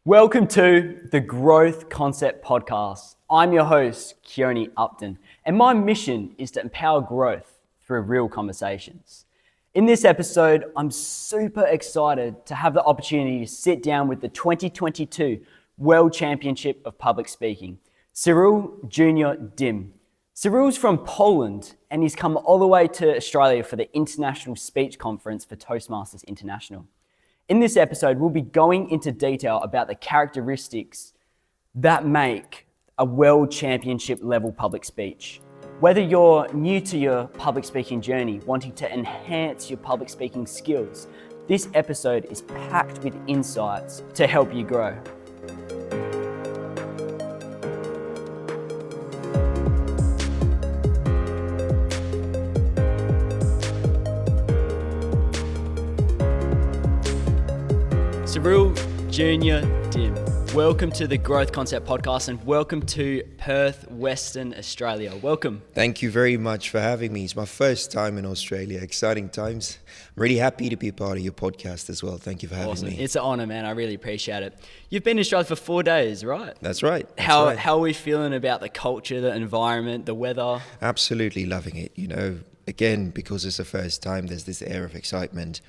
Welcome to the Growth Concept Podcast. I'm your host, Keone Upton, and my mission is to empower growth through real conversations. In this episode, I'm super excited to have the opportunity to sit down with the 2022 World Championship of Public Speaking, Cyril Junior Dim. Cyril's from Poland and he's come all the way to Australia for the International Speech Conference for Toastmasters International. In this episode, we'll be going into detail about the characteristics that make a world championship level public speech. Whether you're new to your public speaking journey, wanting to enhance your public speaking skills, this episode is packed with insights to help you grow. Cyril Junior Dim, welcome to the Growth Concept Podcast and welcome to Perth, Western Australia. Welcome. Thank you very much for having me. It's my first time in Australia. Exciting times. I'm really happy to be a part of your podcast as well. Thank you for having me. It's an honour, man. I really appreciate it. You've been in Australia for 4 days, right? That's right. How are we feeling about the culture, the environment, the weather? Absolutely loving it. You know, again, because it's the first time, there's this air of excitement.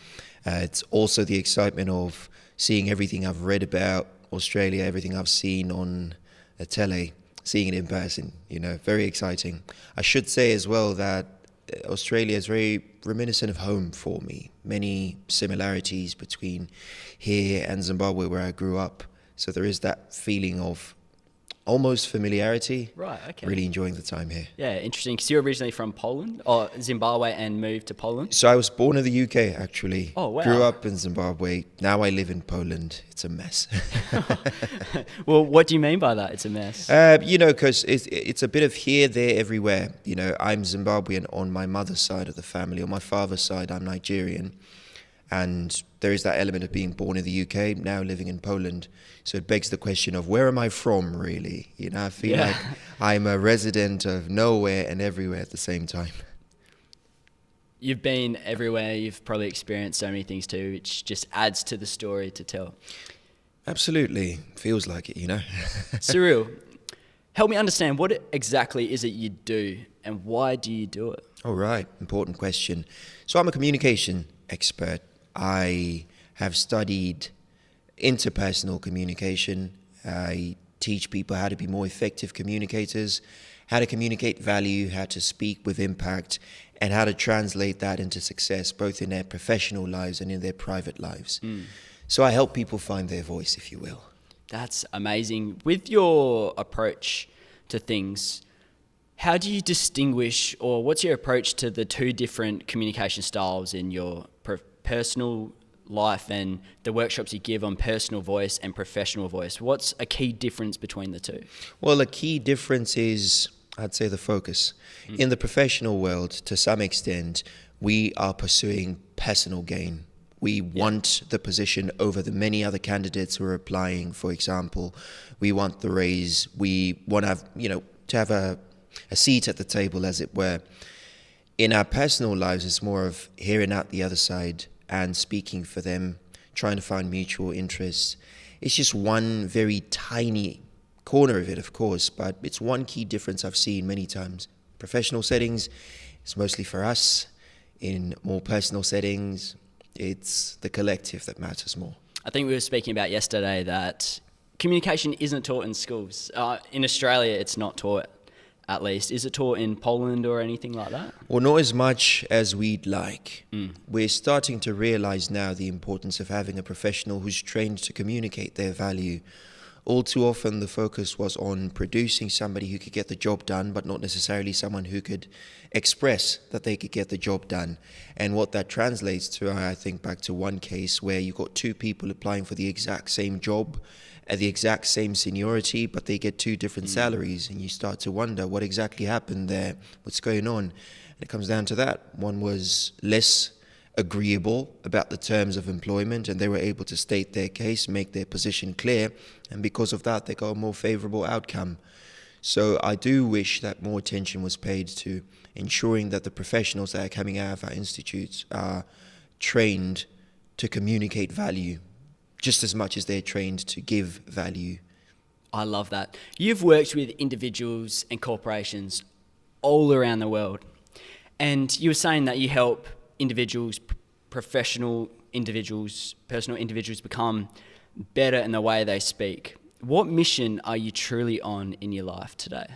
It's also the excitement of seeing everything I've read about Australia, everything I've seen on the tele, seeing it in person, you know, very exciting. I should say as well that Australia is very reminiscent of home for me. Many similarities between here and Zimbabwe where I grew up. So there is that feeling of almost familiarity. Right, okay. Really enjoying the time here. Yeah, interesting. Because you're originally from Poland or Zimbabwe and moved to Poland? So I was born in the UK, actually. Oh, wow. Grew up in Zimbabwe. Now I live in Poland. It's a mess. Well, what do you mean by that? It's a mess. You know, because it's a bit of here, there, everywhere. You know, I'm Zimbabwean on my mother's side of the family. On my father's side, I'm Nigerian. And there is that element of being born in the UK, now living in Poland. So it begs the question of where am I from, really? You know, I feel like I'm a resident of nowhere and everywhere at the same time. You've been everywhere. You've probably experienced so many things too, which just adds to the story to tell. Absolutely. Feels like it, you know. Cyril, help me understand, what exactly is it you do and why do you do it? All right. Important question. So I'm a communication expert. I have studied interpersonal communication. I teach people how to be more effective communicators, how to communicate value, how to speak with impact, and how to translate that into success, both in their professional lives and in their private lives. So I help people find their voice, if you will. That's amazing. With your approach to things, how do you distinguish, or what's your approach to the two different communication styles in your personal life and the workshops you give on personal voice and professional voice? What's a key difference between the two? Well, a key difference is, I'd say, the focus. In the professional world, to some extent, we are pursuing personal gain. We want the position over the many other candidates who are applying, for example. We want the raise. We want to have, to have a seat at the table, as it were. In our personal lives, it's more of hearing out the other side and speaking for them, trying to find mutual interests. It's just one very tiny corner of it, of course, but it's one key difference I've seen many times. Professional settings, it's mostly for us. In more personal settings, it's the collective that matters more. I think we were speaking about yesterday that communication isn't taught in schools. In Australia, it's not taught, at least. Is it taught in Poland or anything like that? Well, not as much as we'd like. We're starting to realize now the importance of having a professional who's trained to communicate their value. All too often, the focus was on producing somebody who could get the job done, but not necessarily someone who could express that they could get the job done. And what that translates to, I think back to one case where you got two people applying for the exact same job at the exact same seniority, but they get two different salaries, and you start to wonder what exactly happened there, what's going on. And it comes down to that. One was less agreeable about the terms of employment, and they were able to state their case, make their position clear, and because of that, they got a more favorable outcome. So I do wish that more attention was paid to ensuring that the professionals that are coming out of our institutes are trained to communicate value just as much as they're trained to give value. I love that. You've worked with individuals and corporations all around the world. And you were saying that you help individuals, professional individuals, personal individuals become better in the way they speak. What mission are you truly on in your life today?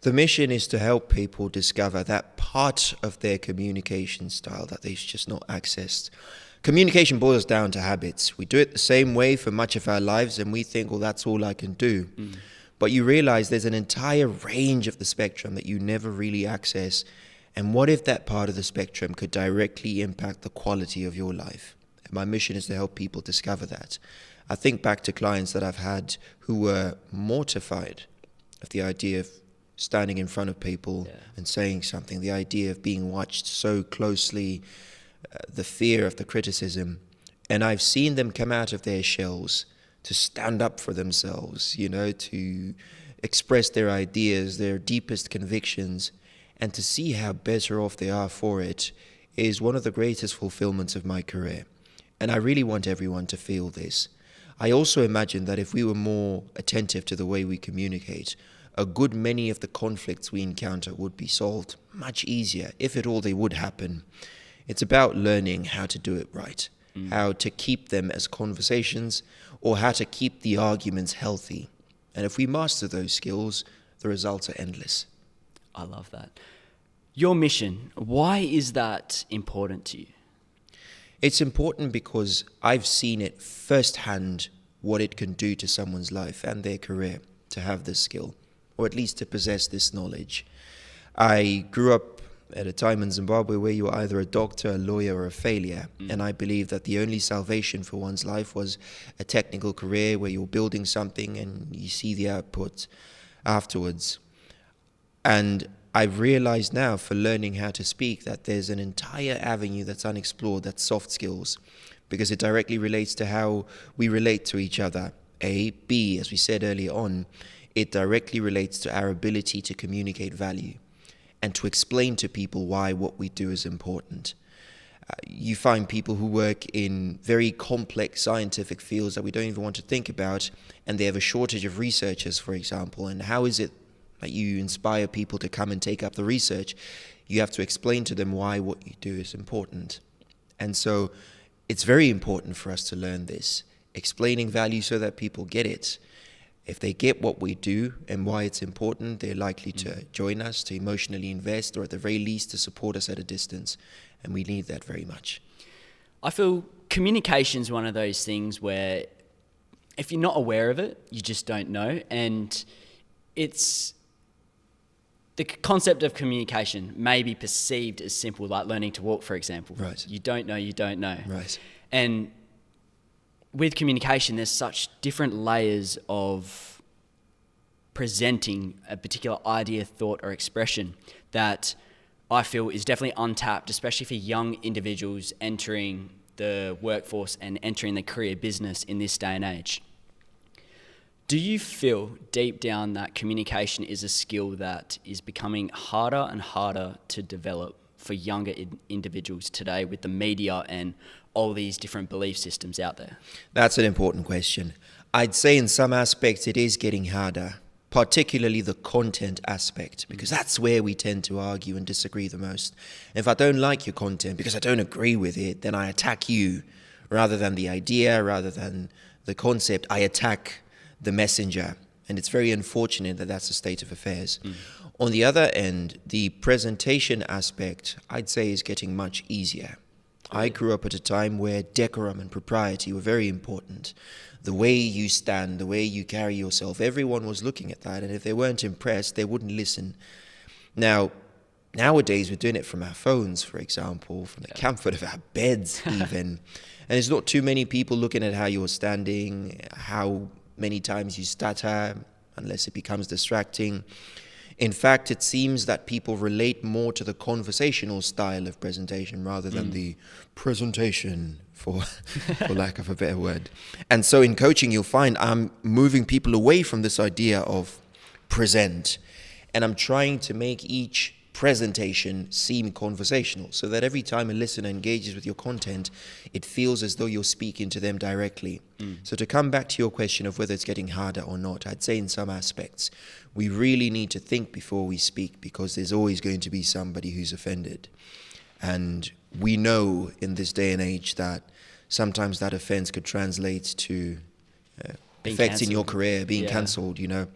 The mission is to help people discover that part of their communication style that they've just not accessed. Communication boils down to habits. We do it the same way for much of our lives, and we think, well, that's all I can do. But you realize there's an entire range of the spectrum that you never really access. And what if that part of the spectrum could directly impact the quality of your life? And my mission is to help people discover that. I think back to clients that I've had who were mortified of the idea of standing in front of people and saying something, the idea of being watched so closely, the fear of the criticism. And I've seen them come out of their shells to stand up for themselves, to express their ideas, their deepest convictions, and to see how better off they are for it is one of the greatest fulfillments of my career. And I really want everyone to feel this. I also imagine that if we were more attentive to the way we communicate, a good many of the conflicts we encounter would be solved much easier, if at all they would happen. It's about learning how to do it right, how to keep them as conversations, or how to keep the arguments healthy. And if we master those skills, the results are endless. I love that. Your mission, why is that important to you? It's important because I've seen it firsthand what it can do to someone's life and their career to have this skill, or at least to possess this knowledge. I grew up at a time in Zimbabwe where you were either a doctor, a lawyer, or a failure. And I believe that the only salvation for one's life was a technical career where you're building something and you see the output afterwards. And I've realized now, for learning how to speak, that there's an entire avenue that's unexplored, that's soft skills, because it directly relates to how we relate to each other. B, as we said earlier on, it directly relates to our ability to communicate value and to explain to people why what we do is important. You find people who work in very complex scientific fields that we don't even want to think about, and they have a shortage of researchers, for example. And how is it that you inspire people to come and take up the research? You have to explain to them why what you do is important. And so it's very important for us to learn this, explaining value so that people get it. If they get what we do and why it's important, they're likely to join us, to emotionally invest, or at the very least to support us at a distance. And we need that very much. I feel communication is one of those things where if you're not aware of it, you just don't know. And it's the concept of communication may be perceived as simple, like learning to walk, for example. Right. You don't know, you don't know. Right. And with communication, there's such different layers of presenting a particular idea, thought, or expression that I feel is definitely untapped, especially for young individuals entering the workforce and entering the career business in this day and age. Do you feel deep down that communication is a skill that is becoming harder and harder to develop for younger individuals today with the media and all these different belief systems out there? That's an important question. I'd say in some aspects it is getting harder, particularly the content aspect, because that's where we tend to argue and disagree the most. If I don't like your content because I don't agree with it, then I attack you rather than the idea, rather than the concept. I attack the messenger. And it's very unfortunate that that's the state of affairs. On the other end, the presentation aspect, I'd say, is getting much easier. I grew up at a time where decorum and propriety were very important. The way you stand, the way you carry yourself, everyone was looking at that. And if they weren't impressed, they wouldn't listen. Now, nowadays, we're doing it from our phones, for example, from the comfort of our beds even. And there's not too many people looking at how you're standing, how many times you stutter, unless it becomes distracting. In fact, it seems that people relate more to the conversational style of presentation rather than the presentation, for lack of a better word. And so in coaching, you'll find I'm moving people away from this idea of present, and I'm trying to make each presentation seem conversational, so that every time a listener engages with your content, it feels as though you're speaking to them directly. So to come back to your question of whether it's getting harder or not, I'd say in some aspects, we really need to think before we speak, because there's always going to be somebody who's offended. And we know in this day and age that sometimes that offense could translate to effects in your career, being cancelled, you know.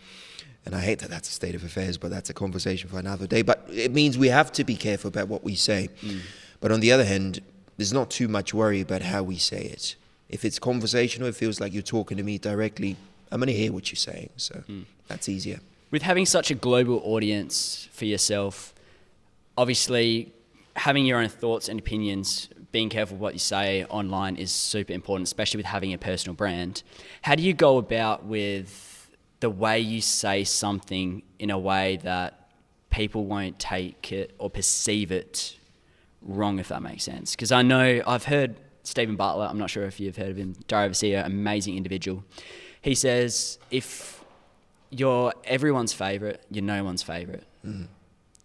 And I hate that that's a state of affairs, but that's a conversation for another day. But it means we have to be careful about what we say. But on the other hand, there's not too much worry about how we say it. If it's conversational, it feels like you're talking to me directly, I'm going to hear what you're saying. So that's easier. With having such a global audience for yourself, obviously having your own thoughts and opinions, being careful what you say online is super important, especially with having a personal brand. How do you go about with the way you say something in a way that people won't take it or perceive it wrong, if that makes sense? Because I know I've heard Stephen Butler, I'm not sure if you've heard of him, Diary of a CEO, amazing individual. He says, if you're everyone's favourite, you're no one's favourite.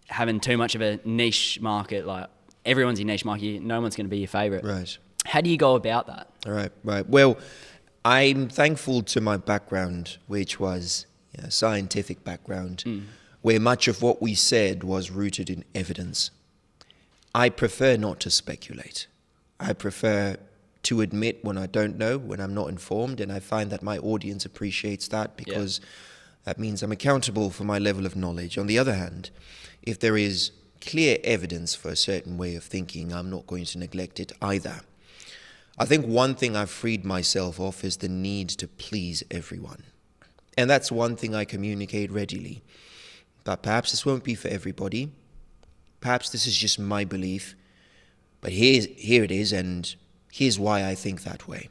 Having too much of a niche market, like everyone's your niche market, no one's going to be your favourite. Right. How do you go about that? All right, right. Well, I'm thankful to my background, which was a scientific background, where much of what we said was rooted in evidence. I prefer not to speculate. I prefer to admit when I don't know, when I'm not informed, and I find that my audience appreciates that, because that means I'm accountable for my level of knowledge. On the other hand, if there is clear evidence for a certain way of thinking, I'm not going to neglect it either. I think one thing I've freed myself of is the need to please everyone. And that's one thing I communicate readily. But perhaps this won't be for everybody. Perhaps this is just my belief. But here it is, and here's why I think that way.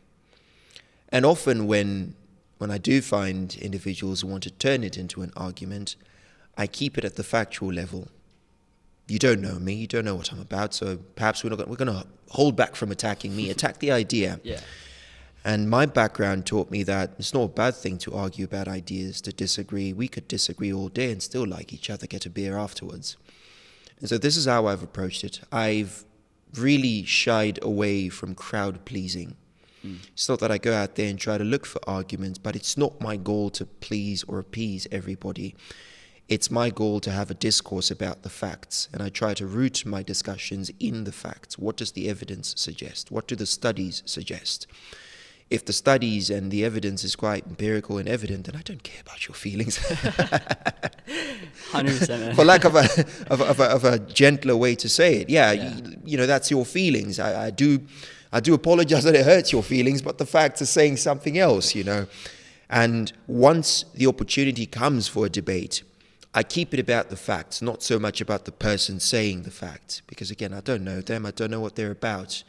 And often when I do find individuals who want to turn it into an argument, I keep it at the factual level. You don't know me, you don't know what I'm about, so perhaps we're going to hold back from attacking me, attack the idea. And my background taught me that it's not a bad thing to argue about ideas, to disagree. We could disagree all day and still like each other, get a beer afterwards. And so this is how I've approached it. I've really shied away from crowd pleasing. It's not that I go out there and try to look for arguments, but it's not my goal to please or appease everybody. It's my goal to have a discourse about the facts, and I try to root my discussions in the facts. What does the evidence suggest? What do the studies suggest? If the studies and the evidence is quite empirical and evident, then I don't care about your feelings. 100%. For lack of a gentler way to say it, you know, that's your feelings. I do apologize that it hurts your feelings, but the facts are saying something else, you know. And once the opportunity comes for a debate, I keep it about the facts, not so much about the person saying the facts, because again, I don't know them, I don't know what they're about.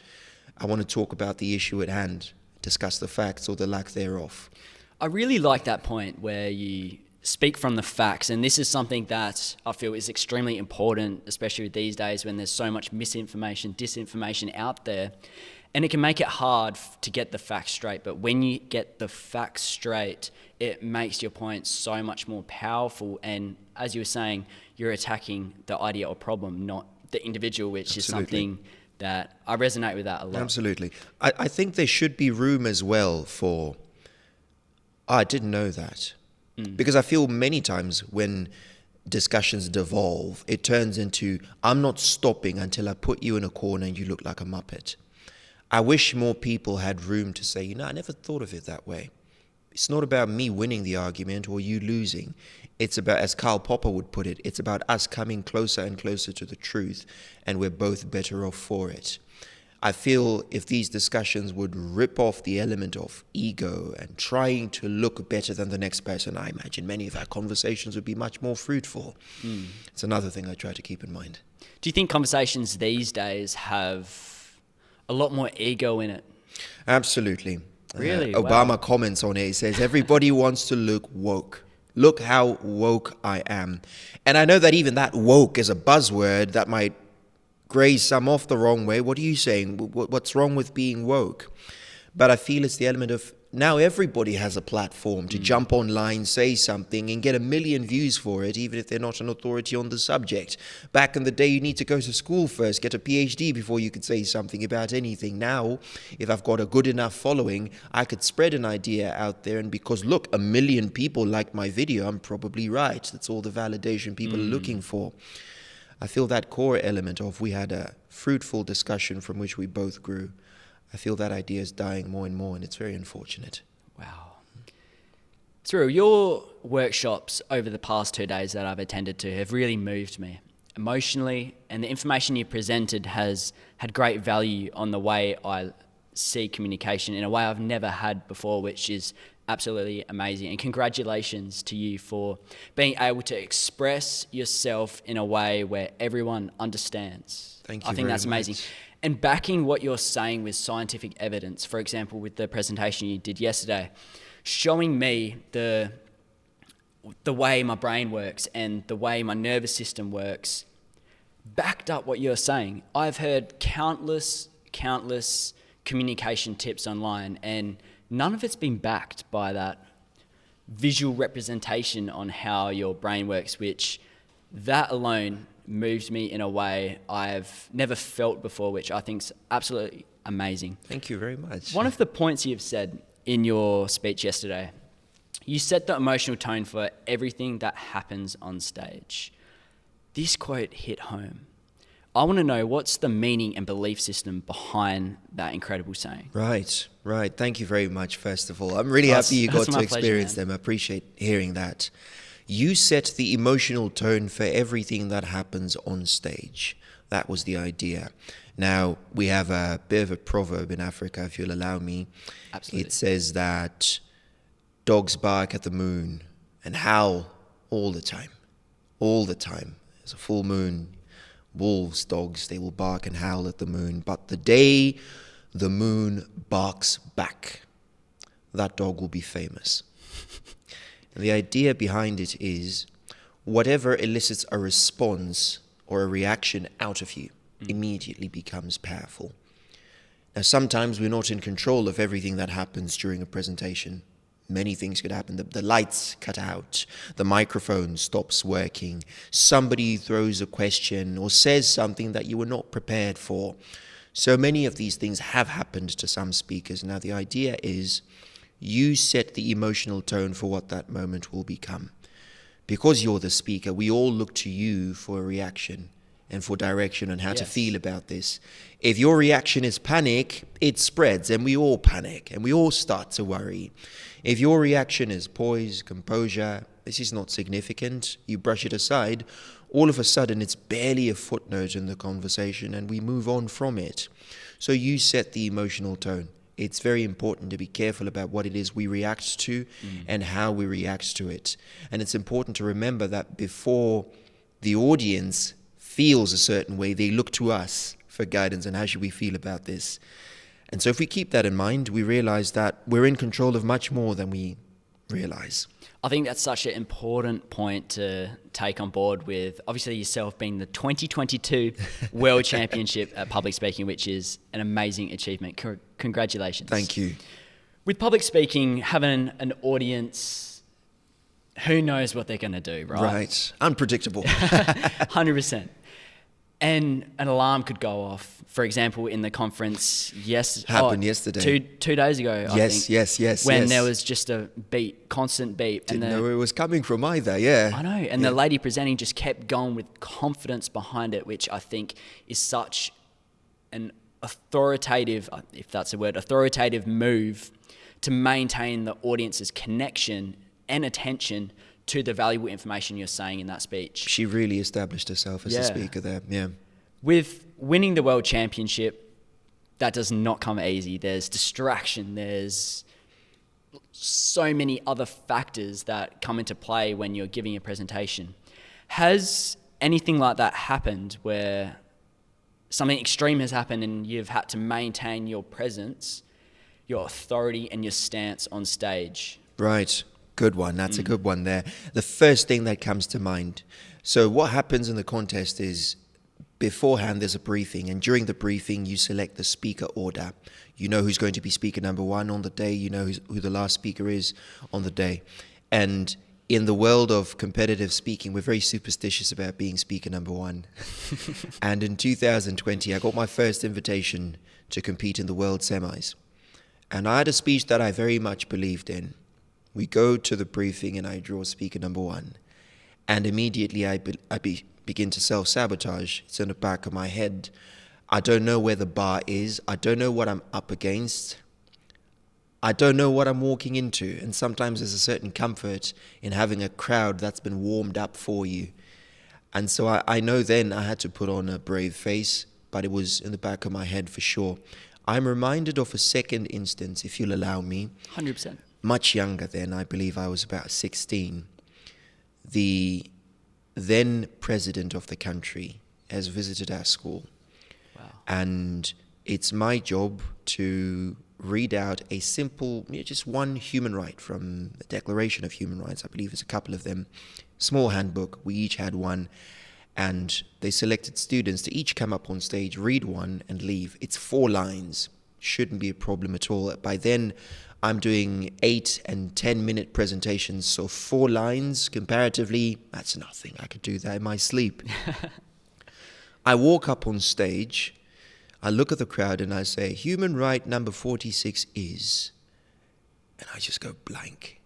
I want to talk about the issue at hand, discuss the facts or the lack thereof. I really like that point where you speak from the facts, and this is something that I feel is extremely important, especially these days when there's so much misinformation, disinformation out there, and it can make it hard to get the facts straight. But when you get the facts straight, it makes your point so much more powerful, and as you were saying, you're attacking the idea or problem, not the individual, which is something that I resonate with that a lot. Absolutely. I think there should be room as well for, I didn't know that. Because I feel many times when discussions devolve, it turns into, I'm not stopping until I put you in a corner and you look like a muppet. I wish more people had room to say, you know, I never thought of it that way. It's not about me winning the argument or you losing. It's about, as Karl Popper would put it, it's about us coming closer and closer to the truth, and we're both better off for it. I feel if these discussions would rip off the element of ego and trying to look better than the next person, I imagine many of our conversations would be much more fruitful. It's another thing I try to keep in mind. Do you think conversations these days have a lot more ego in it? Absolutely. Really? Obama comments on it. He says, everybody wants to look woke. Look how woke I am. And I know that even that woke is a buzzword that might graze some off the wrong way. What are you saying? What's wrong with being woke? But I feel it's the element of now everybody has a platform to jump online, say something, and get 1 million views for it, even if they're not an authority on the subject. Back in the day, you need to go to school first, get a PhD before you could say something about anything. Now, if I've got a good enough following, I could spread an idea out there, and because, look, 1 million people like my video, I'm probably right. That's all the validation people are looking for. I feel that core element of we had a fruitful discussion from which we both grew. I feel that idea is dying more and more, and it's very unfortunate. Wow. Cyril, your workshops over the past 2 days that I've attended to have really moved me emotionally, and the information you presented has had great value on the way I see communication in a way I've never had before, which is absolutely amazing. And congratulations to you for being able to express yourself in a way where everyone understands. Thank you. I think that's amazing. Much. And backing what you're saying with scientific evidence, for example, with the presentation you did yesterday, showing me the way my brain works and the way my nervous system works, backed up what you're saying. I've heard countless communication tips online, and none of it's been backed by that visual representation on how your brain works, which that alone moved me in a way I've never felt before, which I think is absolutely amazing. Thank you very much. One of the points you've said in your speech yesterday, you set the emotional tone for everything that happens on stage. This quote hit home. I want to know, what's the meaning and belief system behind that incredible saying? Right. Thank you very much, first of all. I'm really happy you got to experience them. I appreciate hearing that. You set the emotional tone for everything that happens on stage. That was the idea. Now, we have a bit of a proverb in Africa, if you'll allow me. Absolutely. It says that dogs bark at the moon and howl all the time. All the time. There's a full moon. Wolves, dogs, they will bark and howl at the moon. But the day the moon barks back, that dog will be famous. And the idea behind it is whatever elicits a response or a reaction out of you immediately becomes powerful. Now, sometimes we're not in control of everything that happens during a presentation. Many things could happen. The lights cut out, the microphone stops working, somebody throws a question or says something that you were not prepared for. So many of these things have happened to some speakers. Now, the idea is you set the emotional tone for what that moment will become. Because you're the speaker, we all look to you for a reaction and for direction on how to feel about this. If your reaction is panic, it spreads and we all panic and we all start to worry. If your reaction is poise, composure, this is not significant, you brush it aside, all of a sudden it's barely a footnote in the conversation and we move on from it. So you set the emotional tone. It's very important to be careful about what it is we react to and how we react to it. And it's important to remember that before the audience feels a certain way, they look to us for guidance on how should we feel about this. And so if we keep that in mind, we realize that we're in control of much more than we realize. I think that's such an important point to take on board with, obviously, yourself being the 2022 World Championship at public speaking, which is an amazing achievement. Congratulations. Thank you. With public speaking, having an audience, who knows what they're going to do, right? Right. Unpredictable. 100%. And an alarm could go off. For example, in the conference happened yesterday. Two days ago, I think. Yes. When there was just a beep, constant beep. Didn't know where it was coming from either, yeah. I know. And the lady presenting just kept going with confidence behind it, which I think is such an authoritative, if that's a word, authoritative move to maintain the audience's connection and attention to the valuable information you're saying in that speech. She really established herself as a speaker there, yeah. With winning the World Championship, that does not come easy. There's distraction, there's so many other factors that come into play when you're giving a presentation. Has anything like that happened where something extreme has happened and you've had to maintain your presence, your authority and your stance on stage? Right. Good one. That's a good one there. The first thing that comes to mind. So what happens in the contest is beforehand there's a briefing, and during the briefing you select the speaker order. You know who's going to be speaker number one on the day, you know who the last speaker is on the day. And in the world of competitive speaking, we're very superstitious about being speaker number one. And in 2020, I got my first invitation to compete in the world semis. And I had a speech that I very much believed in. We go to the briefing and I draw speaker number one. And immediately I begin to self-sabotage. It's in the back of my head. I don't know where the bar is. I don't know what I'm up against. I don't know what I'm walking into. And sometimes there's a certain comfort in having a crowd that's been warmed up for you. And so I know then I had to put on a brave face, but it was in the back of my head for sure. I'm reminded of a second instance, if you'll allow me. 100%. Much younger then, I believe I was about 16. The then president of the country has visited our school. Wow. And it's my job to read out a simple, just one human right from the Declaration of Human Rights. I believe there's a couple of them. Small handbook. We each had one. And they selected students to each come up on stage, read one, and leave. It's 4 lines. Shouldn't be a problem at all. By then, I'm doing 8 and 10-minute presentations. So 4 lines, comparatively, that's nothing. I could do that in my sleep. I walk up on stage. I look at the crowd and I say, human right number 46 is, and I just go blank.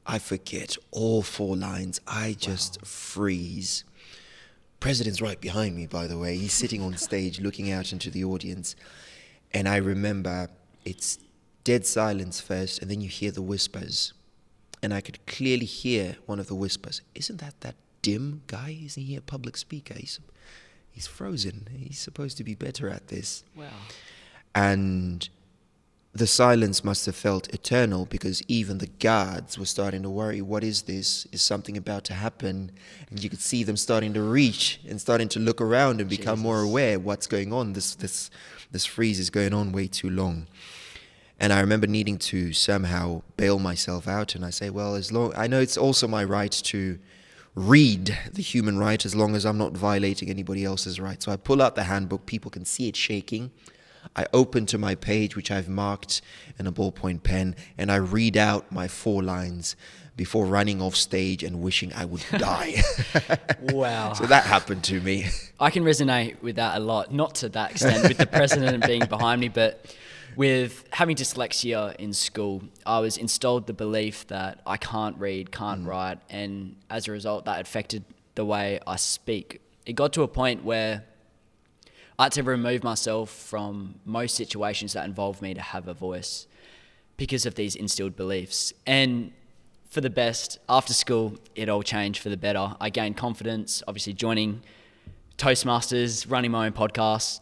I forget all 4 lines. I just freeze. President's right behind me, by the way. He's sitting on stage looking out into the audience. And I remember it's dead silence first, and then you hear the whispers. And I could clearly hear one of the whispers. Isn't that Dim guy? Isn't he a public speaker? He's frozen. He's supposed to be better at this. Wow. And the silence must have felt eternal, because even the guards were starting to worry. What is this? Is something about to happen? And you could see them starting to reach and starting to look around and become more aware of what's going on. This freeze is going on way too long. And I remember needing to somehow bail myself out. And I say, well, I know it's also my right to read the human right as long as I'm not violating anybody else's right. So I pull out the handbook. People can see it shaking. I open to my page, which I've marked in a ballpoint pen, and I read out my 4 lines before running off stage and wishing I would die. Wow. So that happened to me. I can resonate with that a lot. Not to that extent with the president being behind me, but with having dyslexia in school, I was installed the belief that I can't read, can't write, and as a result, that affected the way I speak. It got to a point where I had to remove myself from most situations that involve me to have a voice because of these instilled beliefs. And for the best, after school, it all changed for the better. I gained confidence, obviously joining Toastmasters, running my own podcast,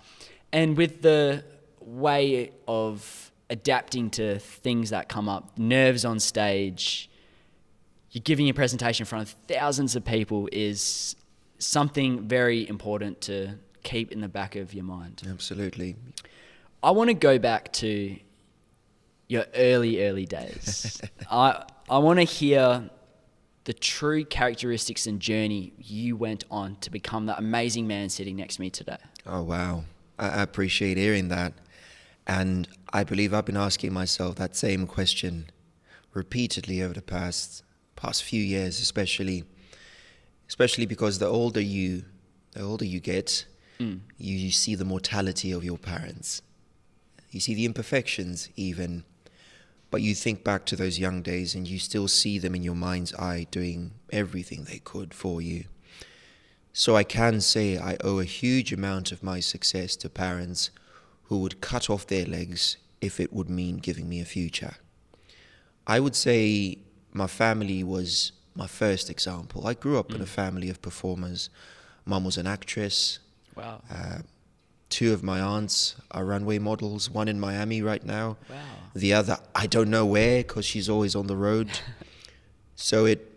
and with the way of adapting to things that come up, nerves on stage, you're giving a presentation in front of thousands of people is something very important to keep in the back of your mind. Absolutely. I want to go back to your early days. I want to hear the true characteristics and journey you went on to become that amazing man sitting next to me today. Oh, wow. I appreciate hearing that. And I believe I've been asking myself that same question repeatedly over the past few years, especially because the older you get, you see the mortality of your parents. You see the imperfections even, but you think back to those young days and you still see them in your mind's eye doing everything they could for you. So I can say I owe a huge amount of my success to parents who would cut off their legs if it would mean giving me a future. I would say my family was my first example. I grew up in a family of performers. Mum was an actress. Wow. 2 of my aunts are runway models, one in Miami right now. Wow. The other, I don't know where, because she's always on the road. So it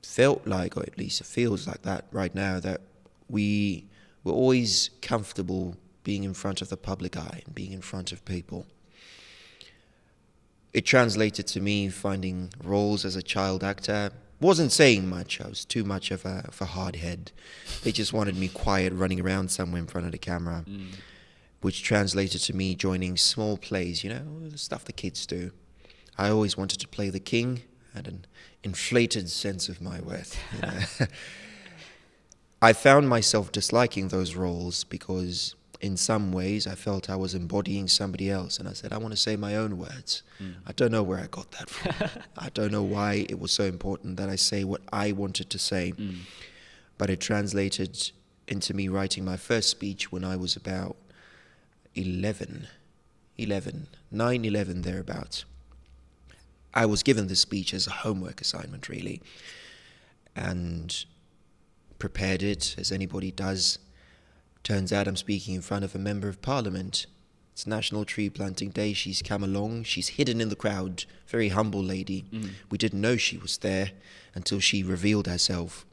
felt like, or at least it feels like that right now, that we were always comfortable being in front of the public eye and being in front of people. It translated to me finding roles as a child actor, Wasn't saying much. I was too much of a hard head. They just wanted me quiet, running around somewhere in front of the camera, which translated to me joining small plays, the stuff the kids do. I always wanted to play the king, had an inflated sense of my worth. I found myself disliking those roles because in some ways I felt I was embodying somebody else, and I said, I want to say my own words. I don't know where I got that from. I don't know why it was so important that I say what I wanted to say, but it translated into me writing my first speech when I was about 9, 11, thereabouts. I was given this speech as a homework assignment, really, and prepared it as anybody does. Turns out I'm speaking in front of a member of parliament. It's National Tree Planting Day. She's come along. She's hidden in the crowd. Very humble lady. We didn't know she was there until she revealed herself.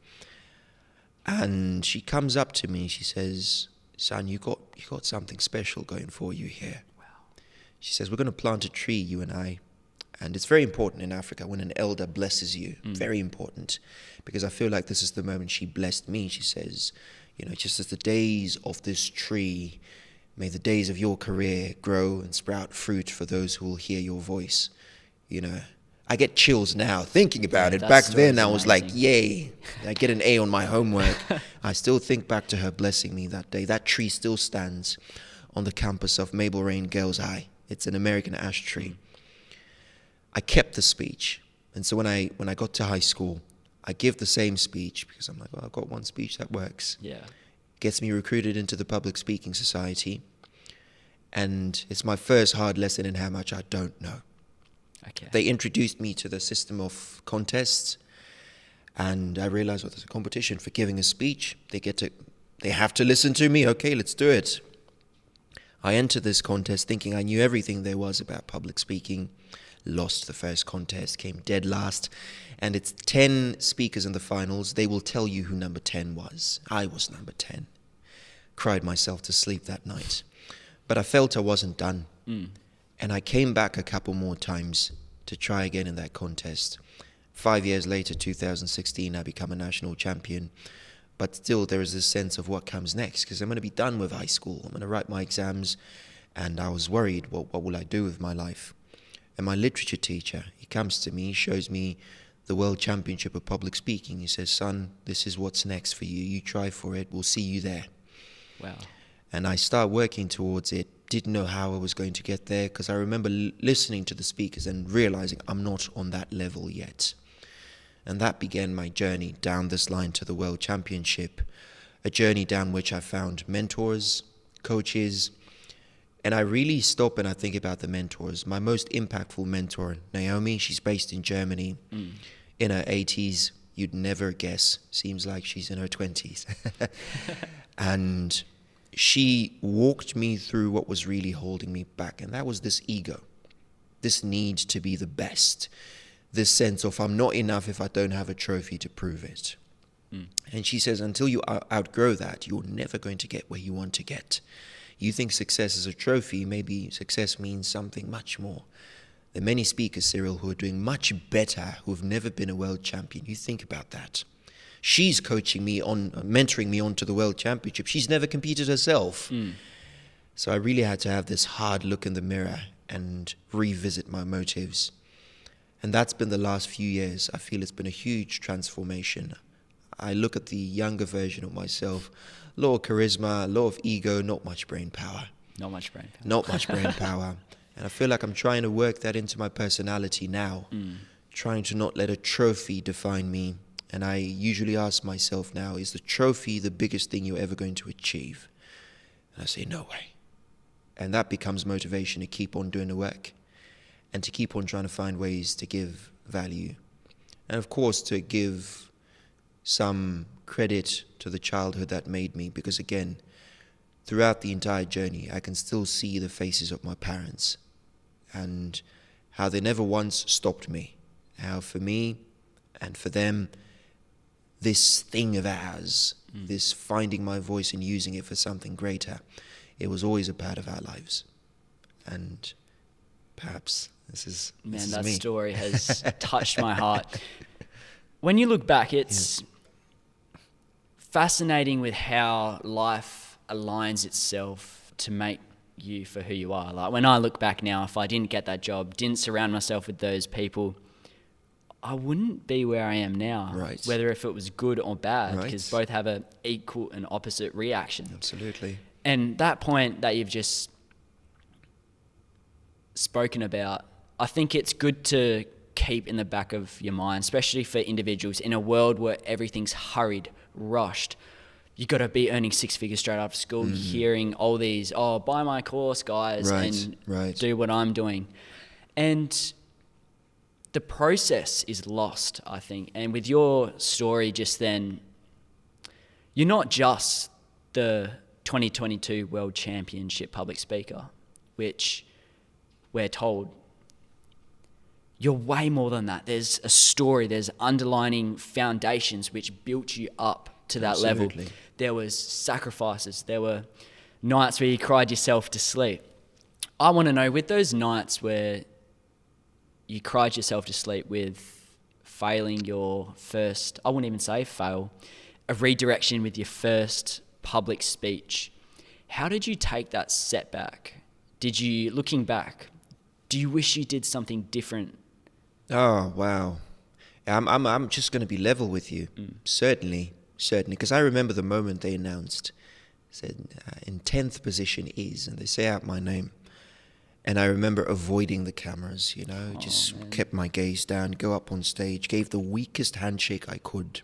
And she comes up to me. She says, son, you got something special going for you here. Wow. She says, we're going to plant a tree, you and I. And it's very important in Africa when an elder blesses you. Very important. Because I feel like this is the moment she blessed me. She says, just as the days of this tree, may the days of your career grow and sprout fruit for those who will hear your voice. I get chills now thinking about it. Back then I was like, yay, I get an A on my homework. I still think back to her blessing me that day. That tree still stands on the campus of Mabel Rain Girls High. It's an American ash tree. I kept the speech. And so when I got to high school, I give the same speech because I'm like, well, I've got one speech that works. Yeah. Gets me recruited into the Public Speaking Society. And it's my first hard lesson in how much I don't know. Okay. They introduced me to the system of contests. And I realized, there's a competition for giving a speech. They have to listen to me. Okay, let's do it. I entered this contest thinking I knew everything there was about public speaking. Lost the first contest, came dead last, and it's 10 speakers in the finals. They will tell you who number 10 was. I was number 10. Cried myself to sleep that night. But I felt I wasn't done. And I came back a couple more times to try again in that contest. 5 years later, 2016, I become a national champion. But still, there is this sense of what comes next, because I'm going to be done with high school. I'm going to write my exams, and I was worried, what will I do with my life? And my literature teacher, he comes to me, he shows me the World Championship of Public Speaking. He says, son, this is what's next for you. You try for it. We'll see you there. Wow. And I start working towards it. Didn't know how I was going to get there because I remember listening to the speakers and realizing I'm not on that level yet. And that began my journey down this line to the World Championship, a journey down which I found mentors, coaches. And I really stop and I think about the mentors. My most impactful mentor, Naomi, she's based in Germany, in her 80s. You'd never guess. Seems like she's in her 20s. And she walked me through what was really holding me back. And that was this ego, this need to be the best, this sense of I'm not enough if I don't have a trophy to prove it. And she says, until you outgrow that, you're never going to get where you want to get. You think success is a trophy, maybe success means something much more. There are many speakers, Cyril, who are doing much better, who have never been a world champion. You think about that. She's coaching me on, mentoring me on to the world championship. She's never competed herself. So I really had to have this hard look in the mirror and revisit my motives. And that's been the last few years. I feel it's been a huge transformation. I look at the younger version of myself, a lot of charisma, a lot of ego, not much brain power. Not much brain power. Not much brain power. And I feel like I'm trying to work that into my personality now, trying to not let a trophy define me. And I usually ask myself now, is the trophy the biggest thing you're ever going to achieve? And I say, no way. And that becomes motivation to keep on doing the work and to keep on trying to find ways to give value. And of course, to give some credit to the childhood that made me, because again, throughout the entire journey, I can still see the faces of my parents and how they never once stopped me. How for me and for them, this thing of ours, this finding my voice and using it for something greater, it was always a part of our lives. And perhaps this is that me. story has touched my heart. when you look back, it's fascinating with how life aligns itself to make you for who you are. Like when I look back now, if I didn't get that job, didn't surround myself with those people, I wouldn't be where I am now. Right. Whether if it was good or bad, Right. because both have an equal and opposite reaction. Absolutely. And that point that you've just spoken about, I think it's good to keep in the back of your mind, especially for individuals in a world where everything's hurried, rushed. You got to be earning 6 figures straight after school, hearing all these, buy my course, guys, and do what I'm doing. And the process is lost, I think. And with your story just then, you're not just the 2022 World Championship public speaker, which we're told. You're way more than that. There's a story, there's underlining foundations which built you up to that level. There was sacrifices, there were nights where you cried yourself to sleep. I want to know, with those nights where you cried yourself to sleep with failing your first, I wouldn't even say fail, a redirection with your first public speech, how did you take that setback? Did you, looking back, do you wish you did something different? Oh, wow. I'm just going to be level with you. Certainly. Because I remember the moment they announced, said, in 10th position is, and they say out my name. And I remember avoiding the cameras, kept my gaze down, go up on stage, gave the weakest handshake I could.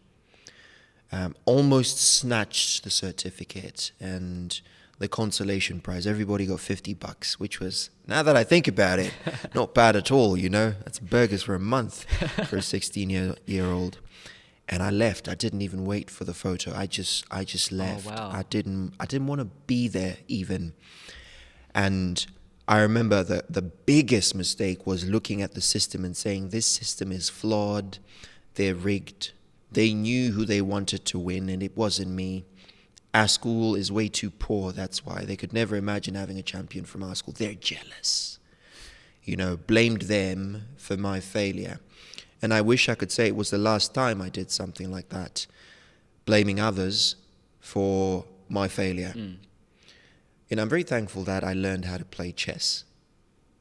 Almost snatched the certificate and the consolation prize. Everybody got $50, which was, now that I think about it, not bad at all, That's burgers for a month for a 16-year-old. And I left. I didn't even wait for the photo. I just left. Oh, wow. I didn't want to be there even. And I remember the biggest mistake was looking at the system and saying, this system is flawed. They're rigged. They knew who they wanted to win, and it wasn't me. Our school is way too poor, that's why. They could never imagine having a champion from our school. They're jealous. Blamed them for my failure. And I wish I could say it was the last time I did something like that, blaming others for my failure. I'm very thankful that I learned how to play chess,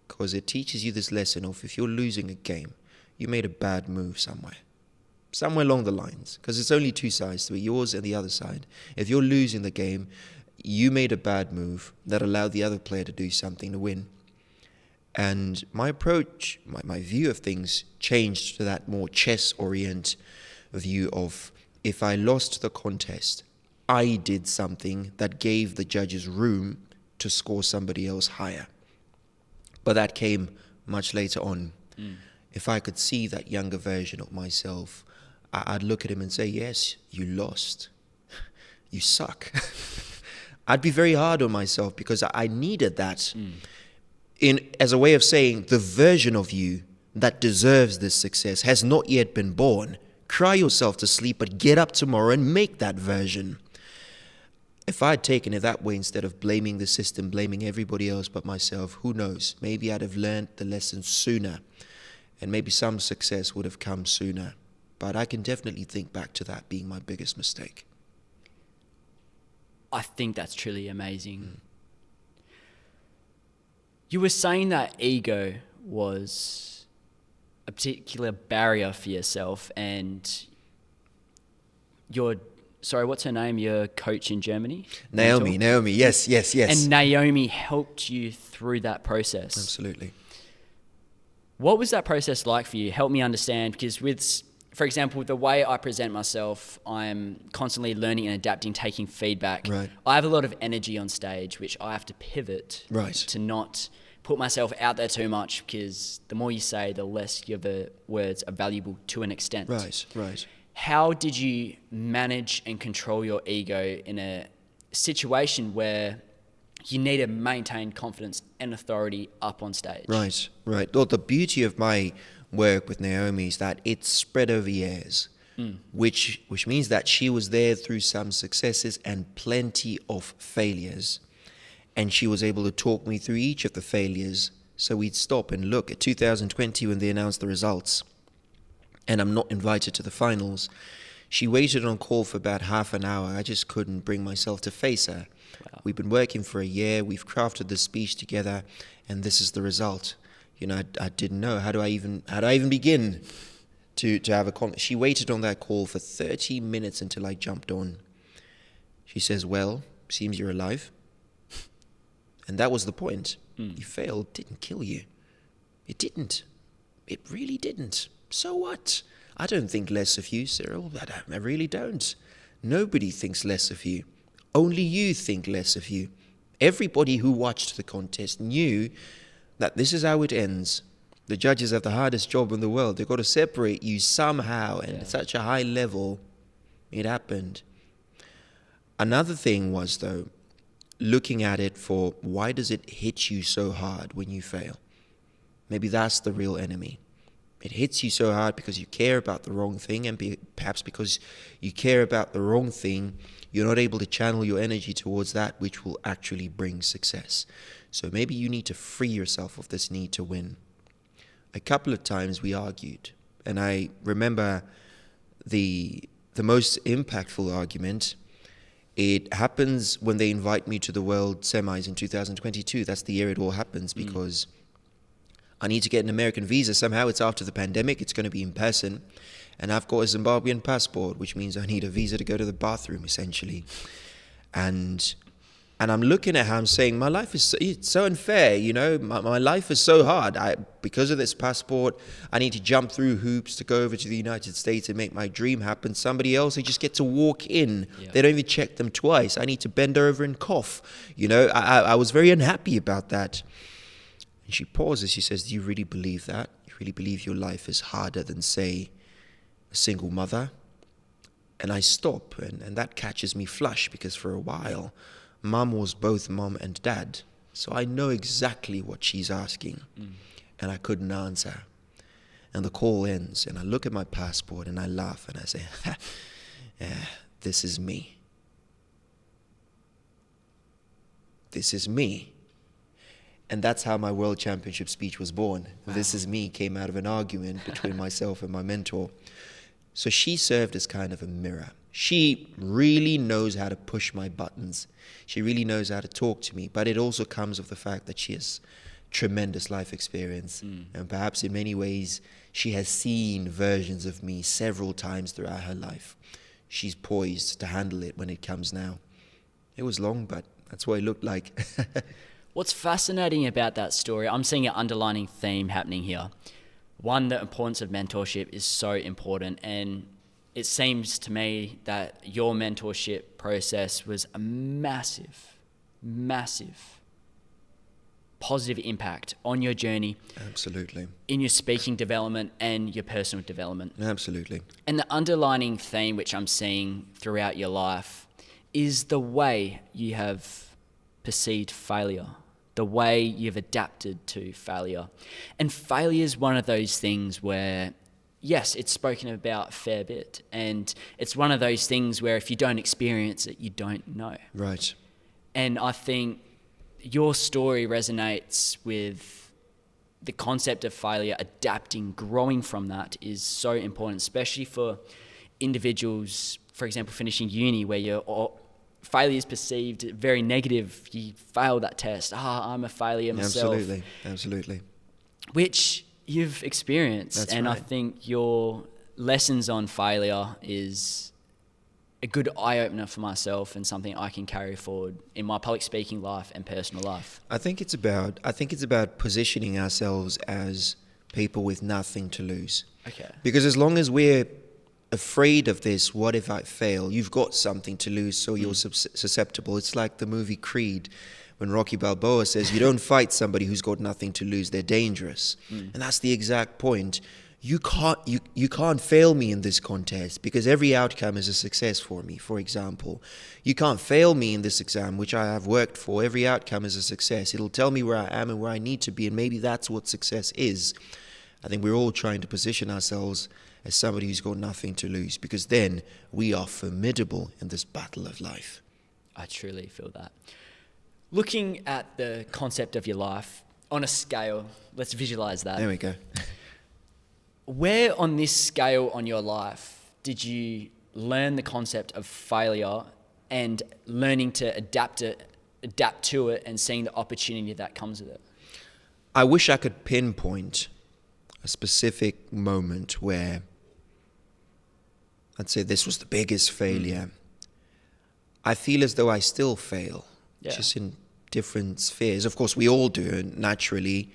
because it teaches you this lesson of, if you're losing a game, you made a bad move somewhere along the lines, because it's only two sides to it, yours and the other side. If you're losing the game, you made a bad move that allowed the other player to do something to win. And my approach, my view of things changed to that more chess-oriented view of, if I lost the contest, I did something that gave the judges room to score somebody else higher. But that came much later on. If I could see that younger version of myself, I'd look at him and say, yes, you lost. You suck. I'd be very hard on myself, because I needed that as a way of saying, the version of you that deserves this success has not yet been born. Cry yourself to sleep, but get up tomorrow and make that version. If I'd taken it that way, instead of blaming the system, blaming everybody else but myself, who knows? Maybe I'd have learned the lesson sooner, and maybe some success would have come sooner. But I can definitely think back to that being my biggest mistake. I think that's truly amazing. You were saying that ego was a particular barrier for yourself, and what's her name? Your coach in Germany? Naomi, yes. And Naomi helped you through that process. Absolutely. What was that process like for you? Help me understand, because for example, the way I present myself, I'm constantly learning and adapting, taking feedback. Right. I have a lot of energy on stage, which I have to pivot to not put myself out there too much, because the more you say, the less your words are valuable to an extent. Right. How did you manage and control your ego in a situation where you need to maintain confidence and authority up on stage? Right. Well, the beauty of my work with Naomi is that it's spread over years, which means that she was there through some successes and plenty of failures. And she was able to talk me through each of the failures. So we'd stop and look at 2020 when they announced the results. and I'm not invited to the finals. She waited on call for about half an hour. I just couldn't bring myself to face her. Wow. We've been working for a year. We've crafted this speech together, and this is the result. You know, I didn't know. How do I even begin to have a call? She waited on that call for 30 minutes until I jumped on. She says, well, seems you're alive. And that was the point. You failed, didn't kill you. It didn't. It really didn't. So what? I don't think less of you, Cyril. I really don't. Nobody thinks less of you. Only you think less of you. Everybody who watched the contest knew that this is how it ends. The judges have the hardest job in the world. They've got to separate you somehow, and at such a high level, it happened. Another thing was, though, looking at it for why does it hit you so hard when you fail? Maybe that's the real enemy. It hits you so hard because you care about the wrong thing, and perhaps because you care about the wrong thing, you're not able to channel your energy towards that which will actually bring success. So maybe you need to free yourself of this need to win. A couple of times we argued, and I remember the most impactful argument. It happens when they invite me to the World Semis in 2022. That's the year it all happens, because I need to get an American visa. Somehow it's after the pandemic. It's going to be in person. And I've got a Zimbabwean passport, which means I need a visa to go to the bathroom, essentially. And I'm looking at how I'm saying, my life is it's so unfair, you know. My life is so hard. Because of this passport, I need to jump through hoops to go over to the United States and make my dream happen. Somebody else, they just get to walk in. Yeah. They don't even check them twice. I need to bend over and cough. You know, I was very unhappy about that. And she pauses. She says, do you really believe that? You really believe your life is harder than, say, a single mother? And I stop, and that catches me flush, because for a while, Mum was both mum and dad. So I know exactly what she's asking. And I couldn't answer. And the call ends, and I look at my passport, and I laugh, and I say, this is me. This is me. And that's how my World Championship speech was born. Wow. This is me came out of an argument between myself and my mentor. So she served as kind of a mirror. She really knows how to push my buttons. She really knows how to talk to me. But it also comes with the fact that she has tremendous life experience. And perhaps in many ways, she has seen versions of me several times throughout her life. She's poised to handle it when it comes now. It was long, but that's what it looked like. What's fascinating about that story, I'm seeing an underlining theme happening here. One, the importance of mentorship is so important, and it seems to me that your mentorship process was a massive, massive positive impact on your journey. Absolutely. In your speaking development and your personal development. Absolutely. And the underlining theme which I'm seeing throughout your life is the way you have perceived failure, the way you've adapted to failure. And failure is one of those things where, yes, it's spoken about a fair bit. And it's one of those things where if you don't experience it, you don't know. Right. And I think your story resonates with the concept of failure, adapting, growing from that is so important, especially for individuals, for example, finishing uni where failure is perceived very negative. You failed that test. I'm a failure myself. Absolutely. Which you've experienced. That's and right. I think your lessons on failure is a good eye-opener for myself and something I can carry forward in my public speaking life and personal life. I think it's about positioning ourselves as people with nothing to lose. Okay. Because as long as we're afraid of this, what if I fail? You've got something to lose, so you're susceptible. It's like the movie Creed, when Rocky Balboa says, you don't fight somebody who's got nothing to lose, they're dangerous. And that's the exact point. You can't fail me in this contest because every outcome is a success for me. For example, you can't fail me in this exam, which I have worked for. Every outcome is a success. It'll tell me where I am and where I need to be, and maybe that's what success is. I think we're all trying to position ourselves as somebody who's got nothing to lose, because then we are formidable in this battle of life. I truly feel that. Looking at the concept of your life on a scale, let's visualize that. There we go. Where on this scale on your life did you learn the concept of failure and learning to adapt to it and seeing the opportunity that comes with it? I wish I could pinpoint a specific moment where I'd say this was the biggest failure. I feel as though I still fail, just in different spheres. Of course, we all do, naturally.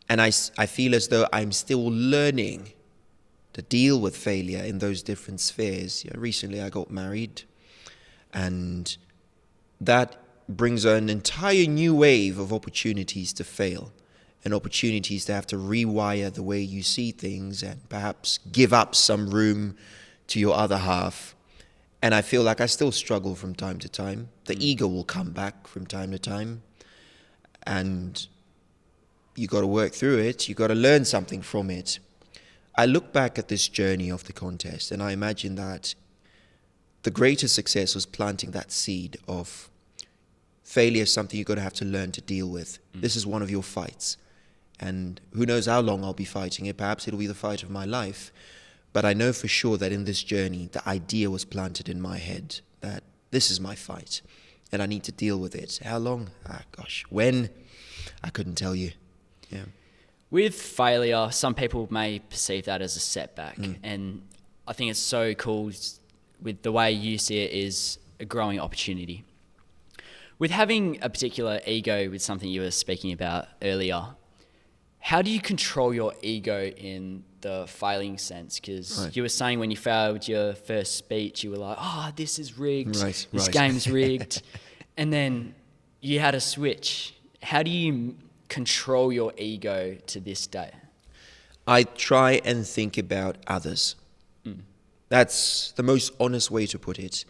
And I feel as though I'm still learning to deal with failure in those different spheres. Recently, I got married, and that brings an entire new wave of opportunities to fail and opportunities to have to rewire the way you see things and perhaps give up some room to your other half. And I feel like I still struggle from time to time. The ego will come back from time to time, and you got to work through it. You got to learn something from it. I look back at this journey of the contest, and I imagine that the greatest success was planting that seed of failure is something you're going to have to learn to deal with. This is one of your fights. And who knows how long I'll be fighting it. Perhaps it'll be the fight of my life. But I know for sure that in this journey, the idea was planted in my head that this is my fight, and I need to deal with it. How long? When? I couldn't tell you. Yeah. With failure, some people may perceive that as a setback. And I think it's so cool with the way you see it is a growing opportunity. With having a particular ego with something you were speaking about earlier, how do you control your ego in the failing sense? Because you were saying when you failed your first speech, you were like, this is rigged. This game's rigged. And then you had a switch. How do you control your ego to this day? I try and think about others. That's the most honest way to put it.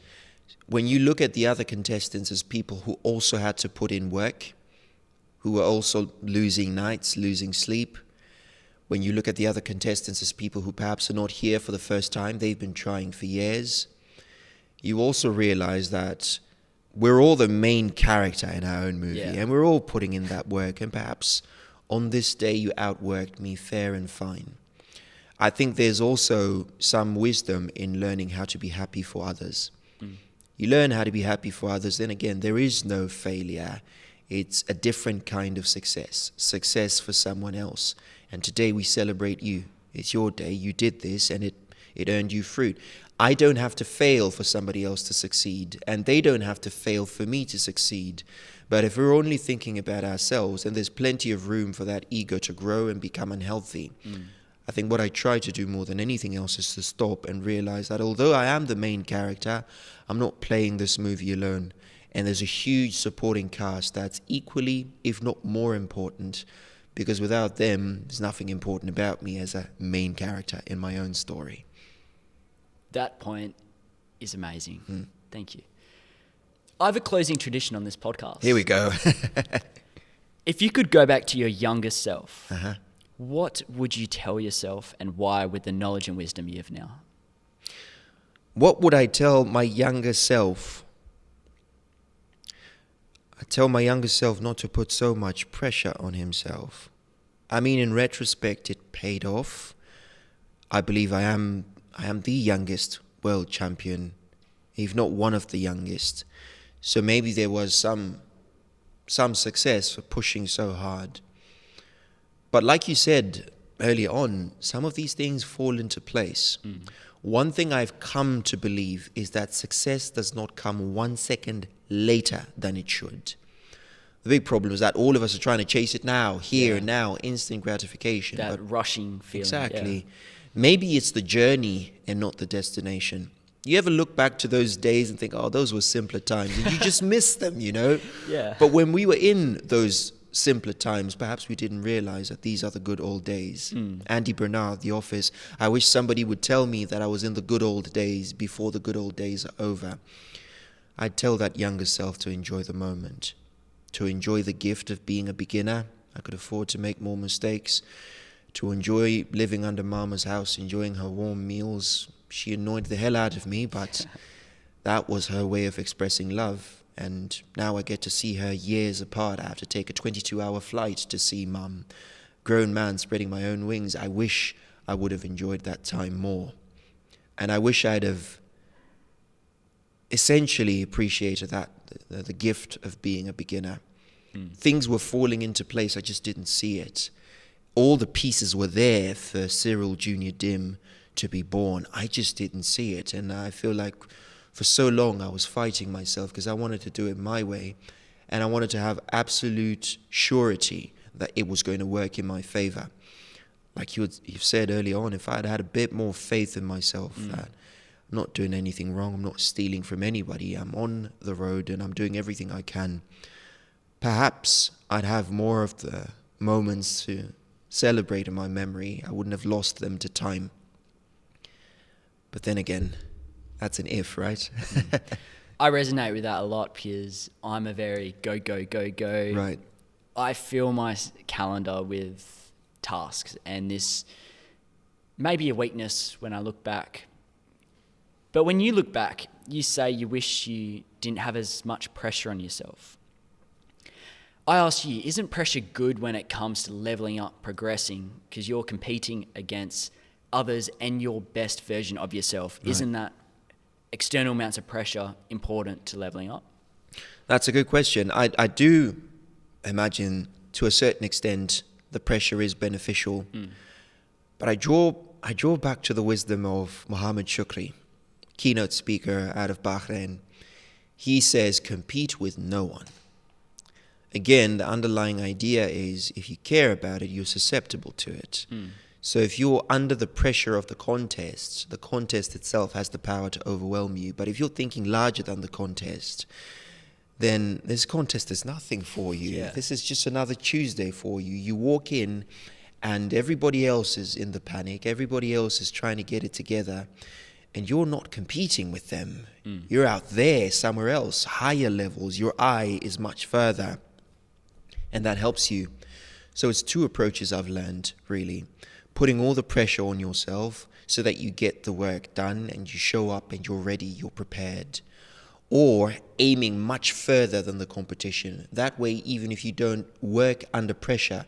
When you look at the other contestants as people who also had to put in work, who were also losing nights, losing sleep. When you look at the other contestants as people who perhaps are not here for the first time, they've been trying for years, you also realize that we're all the main character in our own movie, and we're all putting in that work, and perhaps on this day you outworked me fair and fine. I think there's also some wisdom in learning how to be happy for others. You learn how to be happy for others, then again, there is no failure. It's a different kind of success for someone else. And today we celebrate you. It's your day. You did this, and it earned you fruit. I don't have to fail for somebody else to succeed, and they don't have to fail for me to succeed. But if we're only thinking about ourselves, then there's plenty of room for that ego to grow and become unhealthy. I think what I try to do more than anything else is to stop and realize that although I am the main character, I'm not playing this movie alone. And there's a huge supporting cast that's equally, if not more important, because without them, there's nothing important about me as a main character in my own story. That point is amazing. Thank you. I have a closing tradition on this podcast. Here we go. If you could go back to your younger self, what would you tell yourself and why with the knowledge and wisdom you have now? What would I tell my younger self? I tell my younger self not to put so much pressure on himself. I mean, in retrospect, it paid off. I believe I am the youngest world champion, if not one of the youngest. So maybe there was some success for pushing so hard. But like you said earlier on, some of these things fall into place. One thing I've come to believe is that success does not come 1 second later than it should. The big problem is that all of us are trying to chase it now, here, now, instant gratification. That rushing feeling. Exactly. Yeah. Maybe it's the journey and not the destination. You ever look back to those days and think, oh, those were simpler times, and you just miss them, you know? Yeah. But when we were in those simpler times, perhaps we didn't realize that these are the good old days. Andy Bernard, The Office. I wish somebody would tell me that I was in the good old days before the good old days are over. I'd tell that younger self to enjoy the moment, to enjoy the gift of being a beginner. I could afford to make more mistakes, to enjoy living under Mama's house, enjoying her warm meals. She annoyed the hell out of me, but that was her way of expressing love. And now I get to see her years apart. I have to take a 22-hour flight to see Mum. Grown man spreading my own wings. I wish I would have enjoyed that time more. And I wish I'd have essentially appreciated that, the gift of being a beginner. Things were falling into place, I just didn't see it. All the pieces were there for Cyril Junior Dim to be born. I just didn't see it. And I feel like for so long I was fighting myself because I wanted to do it my way. And I wanted to have absolute surety that it was going to work in my favor. Like you've said early on, if I had had a bit more faith in myself that I'm not doing anything wrong, I'm not stealing from anybody, I'm on the road and I'm doing everything I can, perhaps I'd have more of the moments to celebrate in my memory. I wouldn't have lost them to time. But then again, that's an if, right? I resonate with that a lot because I'm a very go, go, go, go. Right. I fill my calendar with tasks, and this may be a weakness when I look back. But when you look back, you say you wish you didn't have as much pressure on yourself. I ask you, isn't pressure good when it comes to leveling up, progressing, because you're competing against others and your best version of yourself? Right. Isn't that external amounts of pressure important to leveling up? That's a good question. I do imagine to a certain extent the pressure is beneficial. But I draw back to the wisdom of Muhammad Shukri, keynote speaker out of Bahrain. He says, compete with no one. Again, the underlying idea is if you care about it, you're susceptible to it. So if you're under the pressure of the contest itself has the power to overwhelm you. But if you're thinking larger than the contest, then this contest is nothing for you. Yeah. This is just another Tuesday for you. You walk in and everybody else is in the panic. Everybody else is trying to get it together. And you're not competing with them. You're out there somewhere else, higher levels. Your eye is much further. And that helps you. So it's two approaches I've learned, really. Putting all the pressure on yourself so that you get the work done and you show up and you're ready, you're prepared. Or aiming much further than the competition. That way, even if you don't work under pressure,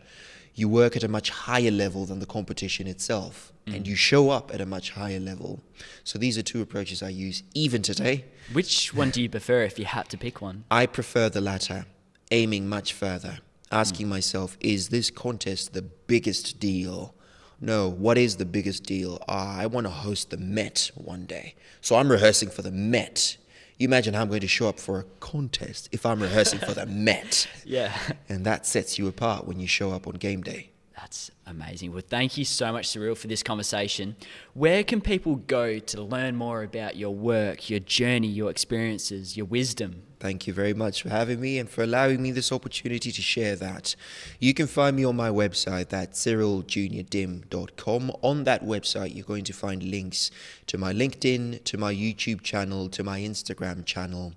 you work at a much higher level than the competition itself. And you show up at a much higher level. So these are two approaches I use even today. Which one do you prefer if you had to pick one? I prefer the latter, aiming much further. Asking myself, is this contest the biggest deal? No, what is the biggest deal? I want to host the Met one day. So I'm rehearsing for the Met. You imagine how I'm going to show up for a contest if I'm rehearsing for the Met. Yeah. And that sets you apart when you show up on game day. That's amazing. Well, thank you so much, Cyril, for this conversation. Where can people go to learn more about your work, your journey, your experiences, your wisdom? Thank you very much for having me and for allowing me this opportunity to share that. You can find me on my website at cyriljuniordim.com. On that website, you're going to find links to my LinkedIn, to my YouTube channel, to my Instagram channel.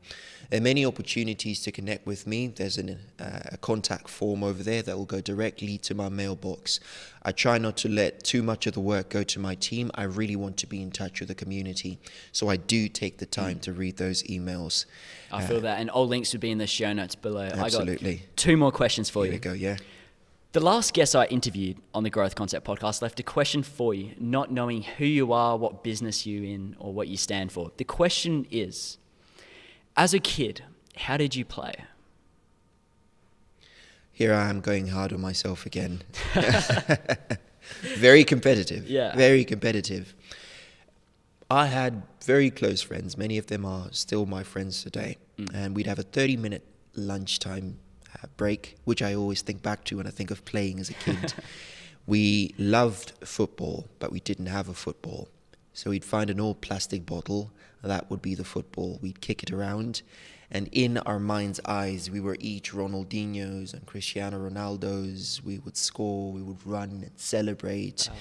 There are many opportunities to connect with me. There's a contact form over there that will go directly to my mailbox. I try not to let too much of the work go to my team. I really want to be in touch with the community. So I do take the time to read those emails. I feel that. And all links will be in the show notes below. Absolutely. I got 2 more questions for you. Here we go, yeah. The last guest I interviewed on the Growth Concept podcast left a question for you, not knowing who you are, what business you're in, or what you stand for. The question is, as a kid, how did you play? Here I am going hard on myself again. Very competitive. Yeah. Very competitive. I had very close friends. Many of them are still my friends today. And we'd have a 30-minute lunchtime break, which I always think back to when I think of playing as a kid. We loved football, but we didn't have a football. So we'd find an old plastic bottle. That would be the football. We'd kick it around. And in our mind's eyes, we were each Ronaldinho's and Cristiano Ronaldo's. We would score, we would run and celebrate. Wow.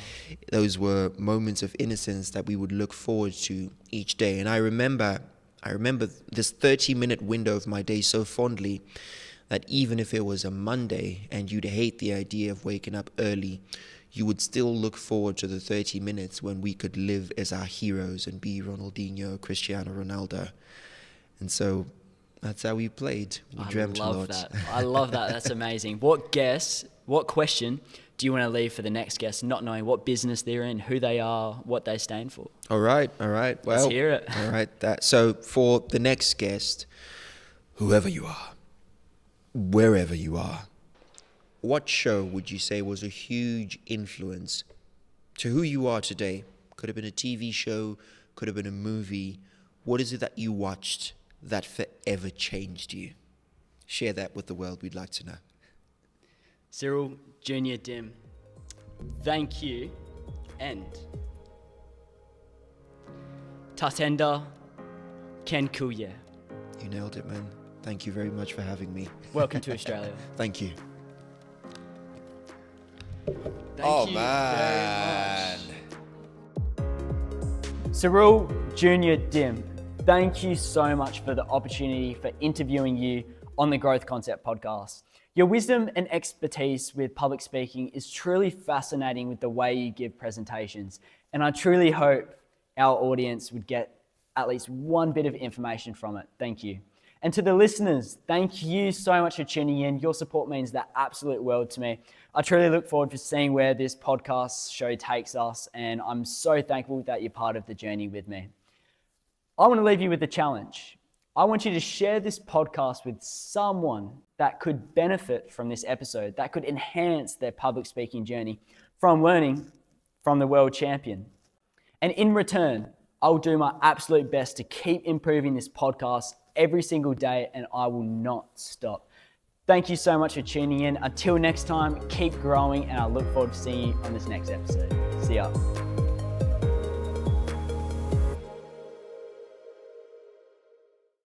Those were moments of innocence that we would look forward to each day. And I remember this 30-minute window of my day so fondly that even if it was a Monday and you'd hate the idea of waking up early, you would still look forward to the 30 minutes when we could live as our heroes and be Ronaldinho, Cristiano Ronaldo. And so That's how we played. We dreamt a lot. I love that. That's amazing. What question do you want to leave for the next guest, not knowing what business they're in, who they are, what they stand for? All right. Well, let's hear it. All right. So for the next guest, whoever you are, wherever you are, what show would you say was a huge influence to who you are today? Could have been a TV show, could have been a movie. What is it that you watched that forever changed you? Share that with the world. We'd like to know. Cyril Junior Dim, thank you, and Tatenda Ken Kuye. You nailed it, man. Thank you very much for having me. Welcome to Australia. Thank you. Thank you very much. Cyril Junior Dim, thank you so much for the opportunity for interviewing you on the Growth Concept podcast. Your wisdom and expertise with public speaking is truly fascinating with the way you give presentations, and I truly hope our audience would get at least one bit of information from it. Thank you. And to the listeners, thank you so much for tuning in. Your support means the absolute world to me. I truly look forward to seeing where this podcast show takes us, and I'm so thankful that you're part of the journey with me. I want to leave you with a challenge. I want you to share this podcast with someone that could benefit from this episode, that could enhance their public speaking journey from learning from the world champion. And in return, I'll do my absolute best to keep improving this podcast every single day, and I will not stop. Thank you so much for tuning in. Until next time, keep growing, and I look forward to seeing you on this next episode. See ya.